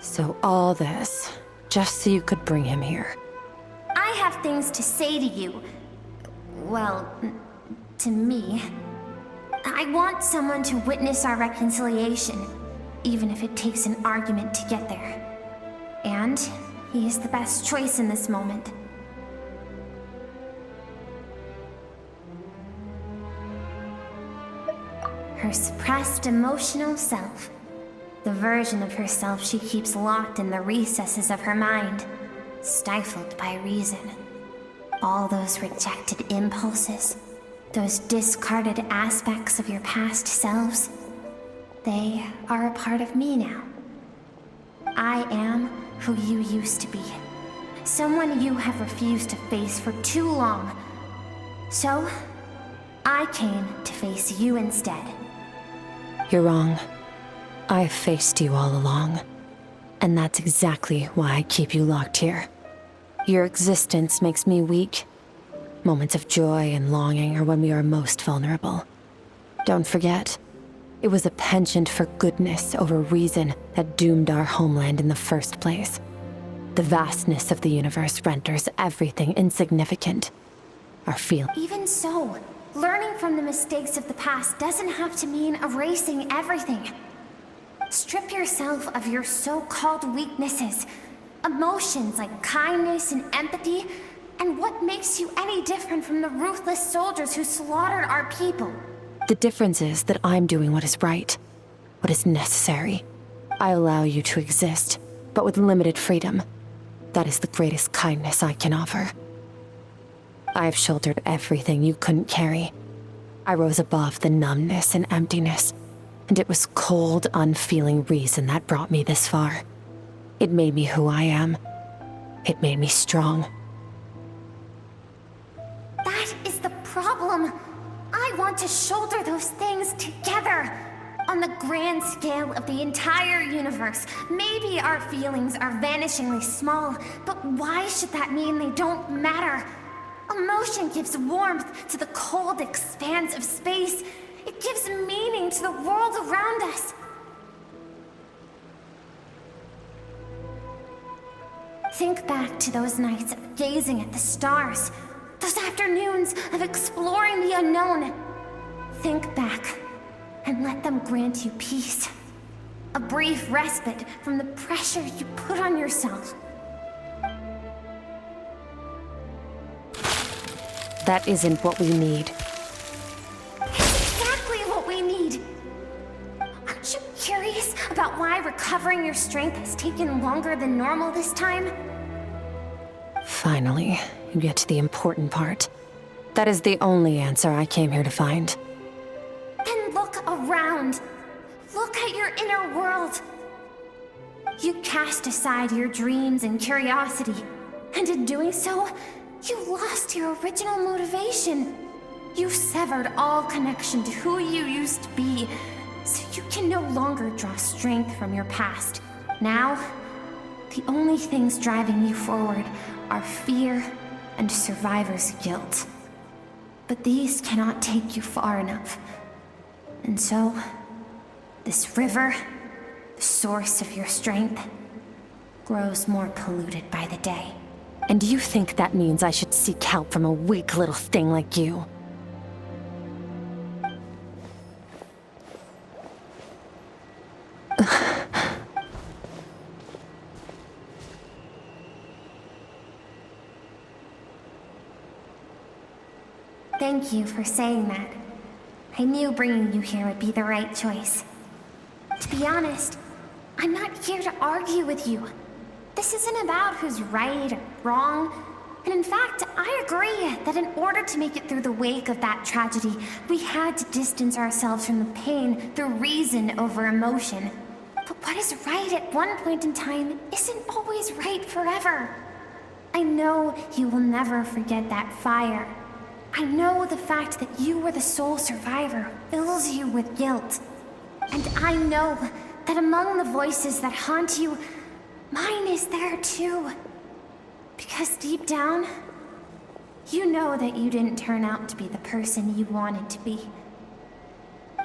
So all this, just so you could bring him here. I have things to say to you. Well, to me. I want someone to witness our reconciliation, even if it takes an argument to get there. And he is the best choice in this moment. Her suppressed emotional self. The version of herself she keeps locked in the recesses of her mind, stifled by reason. All those rejected impulses, those discarded aspects of your past selves, they are a part of me now. I am who you used to be. Someone you have refused to face for too long. So, I came to face you instead. You're wrong. I've faced you all along. And that's exactly why I keep you locked here. Your existence makes me weak. Moments of joy and longing are when we are most vulnerable. Don't forget, it was a penchant for goodness over reason that doomed our homeland in the first place. The vastness of the universe renders everything insignificant. Our feelings. Even so, learning from the mistakes of the past doesn't have to mean erasing everything. Strip yourself of your so-called weaknesses, emotions like kindness and empathy, and what makes you any different from the ruthless soldiers who slaughtered our people? The difference is that I'm doing what is right, what is necessary. I allow you to exist, but with limited freedom. That is the greatest kindness I can offer. I have shouldered everything you couldn't carry. I rose above the numbness and emptiness. And it was cold, unfeeling reason that brought me this far. It made me who I am. It made me strong. That is the problem. I want to shoulder those things together. On the grand scale of the entire universe, maybe our feelings are vanishingly small, but why should that mean they don't matter? Emotion gives warmth to the cold expanse of space. It gives meaning to the world around us. Think back to those nights of gazing at the stars, those afternoons of exploring the unknown. Think back, and let them grant you peace. A brief respite from the pressure you put on yourself. That isn't what we need. Aren't you curious about why recovering your strength has taken longer than normal this time? Finally, you get to the important part. That is the only answer I came here to find. Then look around. Look at your inner world. You cast aside your dreams and curiosity, and in doing so, you lost your original motivation. You severed all connection to who you used to be, so you can no longer draw strength from your past. Now, the only things driving you forward are fear and survivor's guilt. But these cannot take you far enough. And so, this river, the source of your strength, grows more polluted by the day. And you think that means I should seek help from a weak little thing like you? Thank you for saying that. I knew bringing you here would be the right choice. To be honest, I'm not here to argue with you. This isn't about who's right or wrong. And in fact, I agree that in order to make it through the wake of that tragedy, we had to distance ourselves from the pain through reason over emotion. But what is right at one point in time isn't always right forever. I know you will never forget that fire. I know the fact that you were the sole survivor fills you with guilt. And I know that among the voices that haunt you, mine is there too. Because deep down, you know that you didn't turn out to be the person you wanted to be.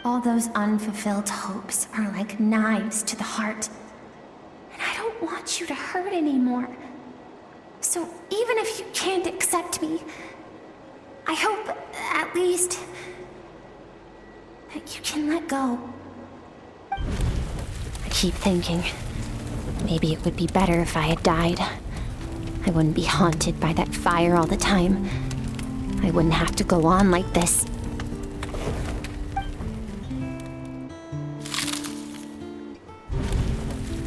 All those unfulfilled hopes are like knives to the heart. And I don't want you to hurt anymore. So even if you can't accept me, I hope, at least, that you can let go. I keep thinking, maybe it would be better if I had died. I wouldn't be haunted by that fire all the time. I wouldn't have to go on like this.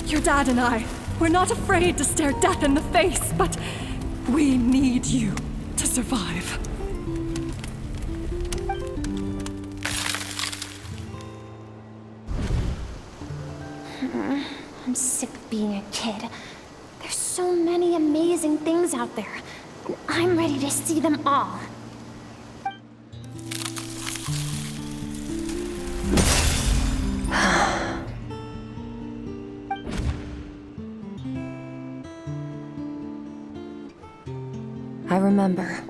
Your dad and I, we're not afraid to stare death in the face, but we need you to survive. I'm sick of being a kid. There's so many amazing things out there, and I'm ready to see them all. I remember.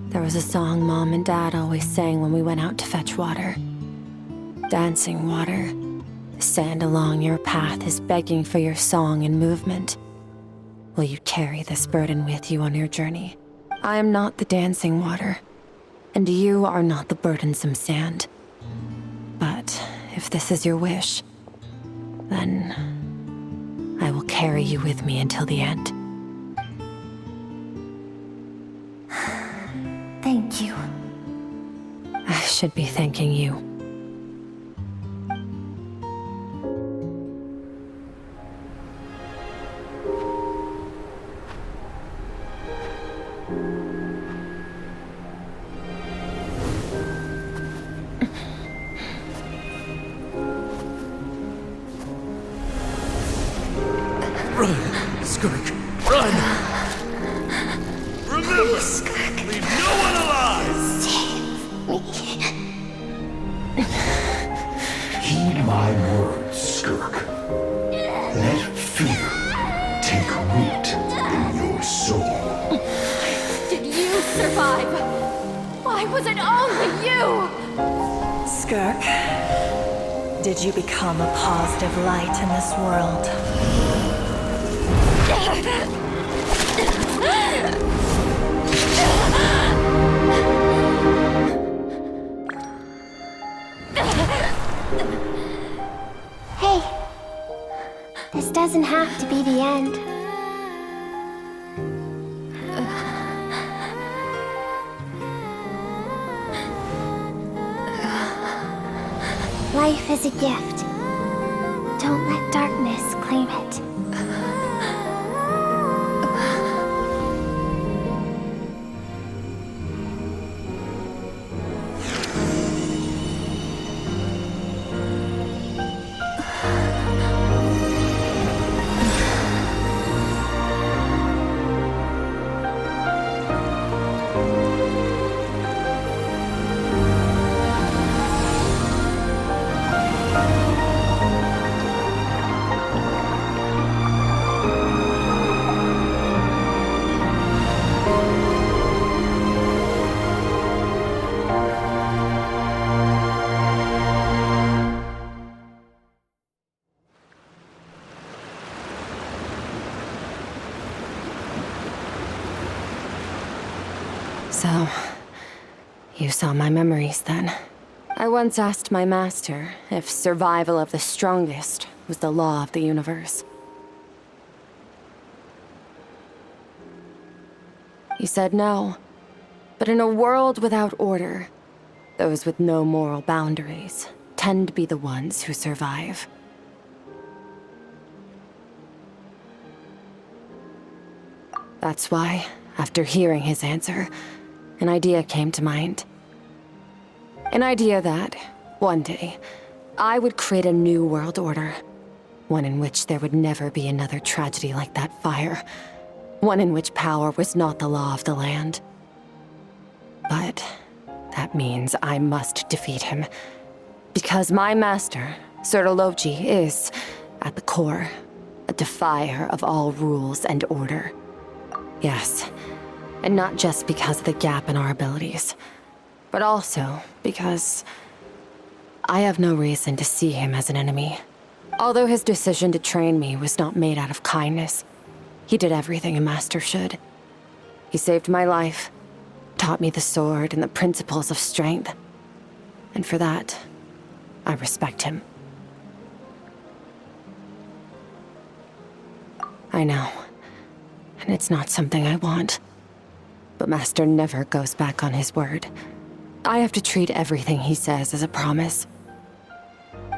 There was a song Mom and Dad always sang when we went out to fetch water. Dancing water. The sand along your path is begging for your song and movement. Will you carry this burden with you on your journey? I am not the dancing water, and you are not the burdensome sand. But if this is your wish, then I will carry you with me until the end. Thank you. I should be thanking you. Run, Skirk, run! Remember, leave no one alive! Heed my words, Skirk. Let fear take root in your soul. Did you survive? Why was it only you? Skirk, did you become a positive light in this world? Hey, this doesn't have to be the end. Life is a gift. Don't let darkness claim it. So, you saw my memories then. I once asked my master if survival of the strongest was the law of the universe. He said no, but in a world without order, those with no moral boundaries tend to be the ones who survive. That's why, after hearing his answer, an idea came to mind. An idea that, one day, I would create a new world order. One in which there would never be another tragedy like that fire. One in which power was not the law of the land. But that means I must defeat him. Because my master, Surtology is, at the core, a defier of all rules and order. Yes, and not just because of the gap in our abilities, but also because I have no reason to see him as an enemy. Although his decision to train me was not made out of kindness, he did everything a master should. He saved my life, taught me the sword and the principles of strength, and for that, I respect him. I know, and it's not something I want, but Master never goes back on his word. I have to treat everything he says as a promise.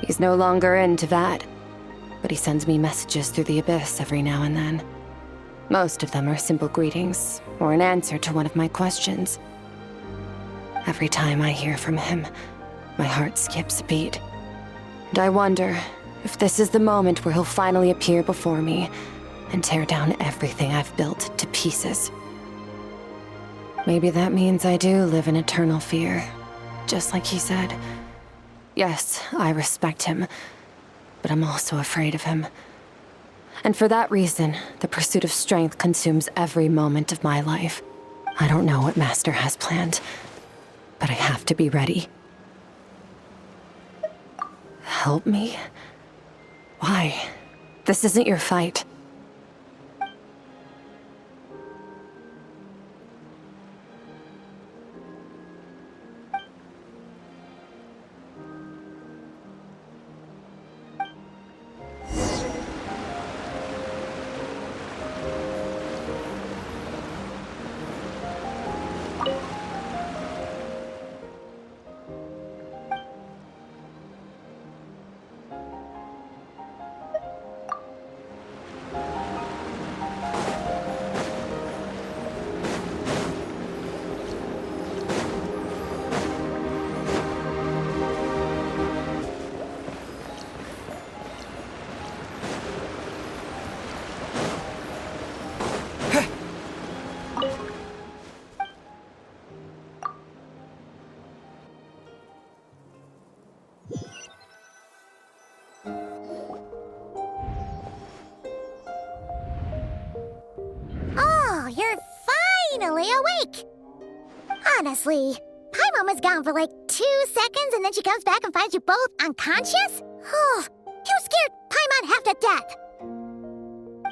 He's no longer into that, but he sends me messages through the abyss every now and then. Most of them are simple greetings, or an answer to one of my questions. Every time I hear from him, my heart skips a beat. And I wonder if this is the moment where he'll finally appear before me and tear down everything I've built to pieces. Maybe that means I do live in eternal fear, just like he said. Yes, I respect him, but I'm also afraid of him. And for that reason, the pursuit of strength consumes every moment of my life. I don't know what Master has planned, but I have to be ready. Help me? Why? This isn't your fight. Oh, you're finally awake! Honestly, Paimon was gone for like 2 seconds and then she comes back and finds you both unconscious? Oh, you scared Paimon half to death!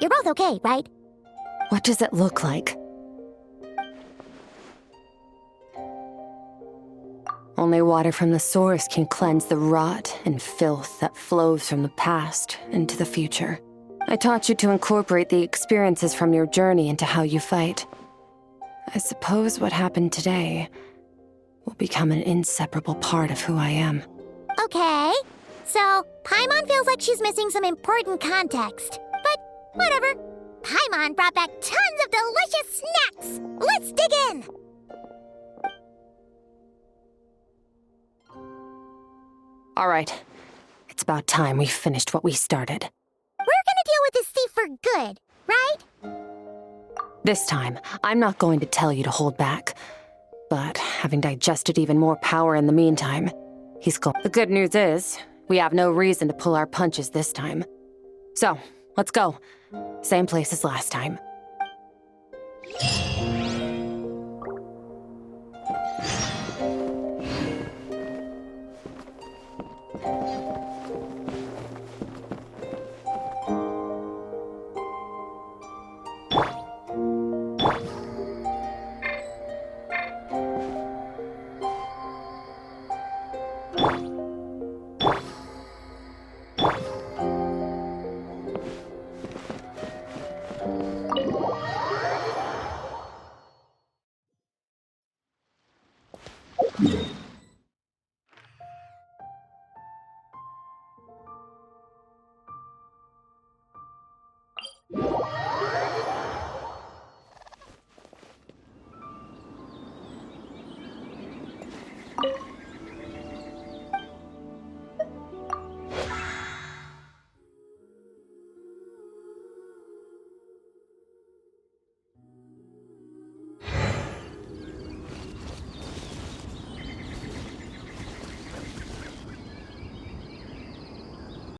You're both okay, right? What does it look like? Only water from the source can cleanse the rot and filth that flows from the past into the future. I taught you to incorporate the experiences from your journey into how you fight. I suppose what happened today will become an inseparable part of who I am. Okay, so Paimon feels like she's missing some important context. But whatever. Paimon brought back tons of delicious snacks! Let's dig in! All right, it's about time we finished what we started. We're gonna deal with this thief for good, right? This time, I'm not going to tell you to hold back. But having digested even more power in the meantime, he's gone. The good news is, we have no reason to pull our punches this time. So, let's go. Same place as last time.